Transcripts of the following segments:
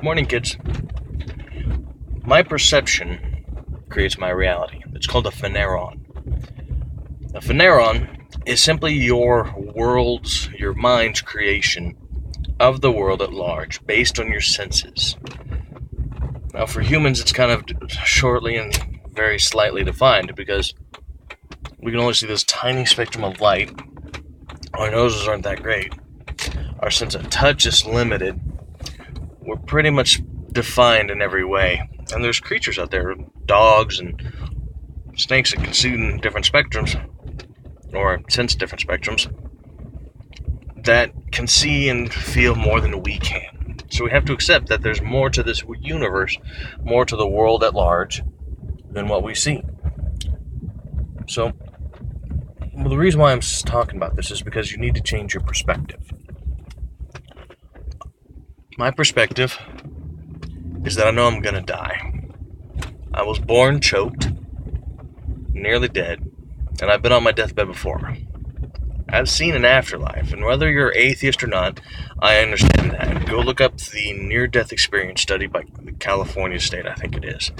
Morning, kids. My perception creates my reality. It's called a phaneron. A phaneron is simply your mind's creation of the world at large, based on your senses. Now, for humans, it's kind of shortly and very slightly defined because we can only see this tiny spectrum of light. Our noses aren't that great. Our sense of touch is limited. We're pretty much defined in every way. And there's creatures out there, dogs and snakes that can see in different spectrums, or sense different spectrums, that can see and feel more than we can. So we have to accept that there's more to this universe, more to the world at large, than what we see. So, the reason why I'm talking about this is because you need to change your perspective. My perspective is that I know I'm gonna die. I was born choked, nearly dead, and I've been on my deathbed before. I've seen an afterlife, and whether you're atheist or not, I understand that. Go look up the near-death experience study by the California state, I think it is.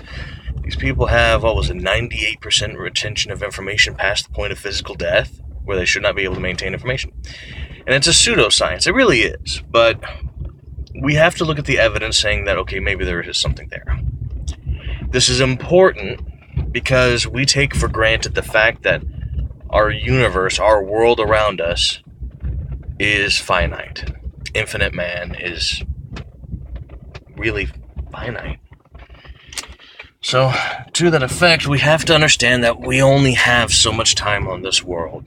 These people have, 98% retention of information past the point of physical death, where they should not be able to maintain information. And it's a pseudoscience, it really is, but we have to look at the evidence saying that, okay, maybe there is something there. This is important because we take for granted the fact that our universe, our world around us, is finite. Infinite man is really finite. So, to that effect, we have to understand that we only have so much time on this world.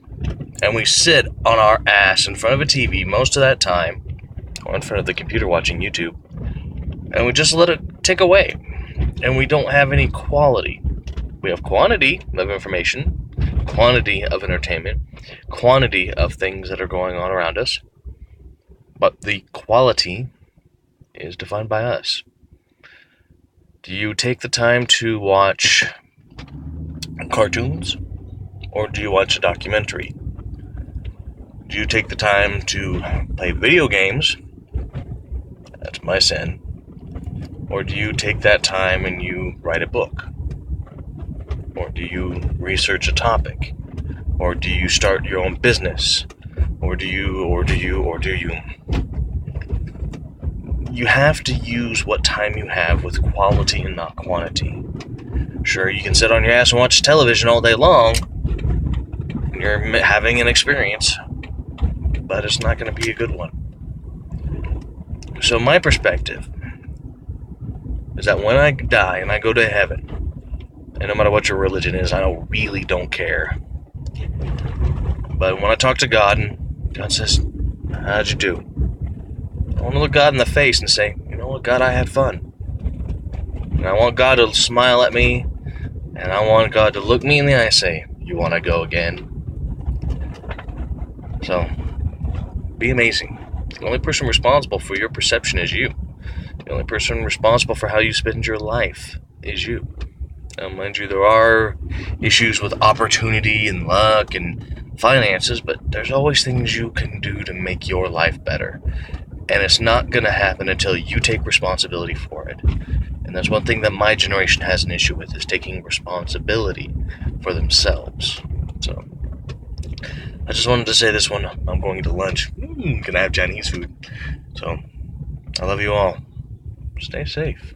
And we sit on our ass in front of a TV most of that time, or in front of the computer watching YouTube, and we just let it tick away. And we don't have any quality. We have quantity of information, quantity of entertainment, quantity of things that are going on around us, but the quality is defined by us. Do you take the time to watch cartoons, or do you watch a documentary? Do you take the time to play video games? That's my sin. Or do you take that time and you write a book? Or do you research a topic? Or do you start your own business? Or do you? You have to use what time you have with quality and not quantity. Sure, you can sit on your ass and watch television all day long. You're having an experience, but it's not going to be a good one. So my perspective is that when I die and I go to heaven, and no matter what your religion is, I really don't care. But when I talk to God, and God says, how'd you do? I want to look God in the face and say, you know what, God, I had fun. And I want God to smile at me, and I want God to look me in the eye and say, you want to go again? So, be amazing. The only person responsible for your perception is you. The only person responsible for how you spend your life is you. Now, mind you, there are issues with opportunity and luck and finances, but there's always things you can do to make your life better. And it's not going to happen until you take responsibility for it. And that's one thing that my generation has an issue with, is taking responsibility for themselves. So, I just wanted to say this one. I'm going to lunch. Gonna have Chinese food. So, I love you all. Stay safe.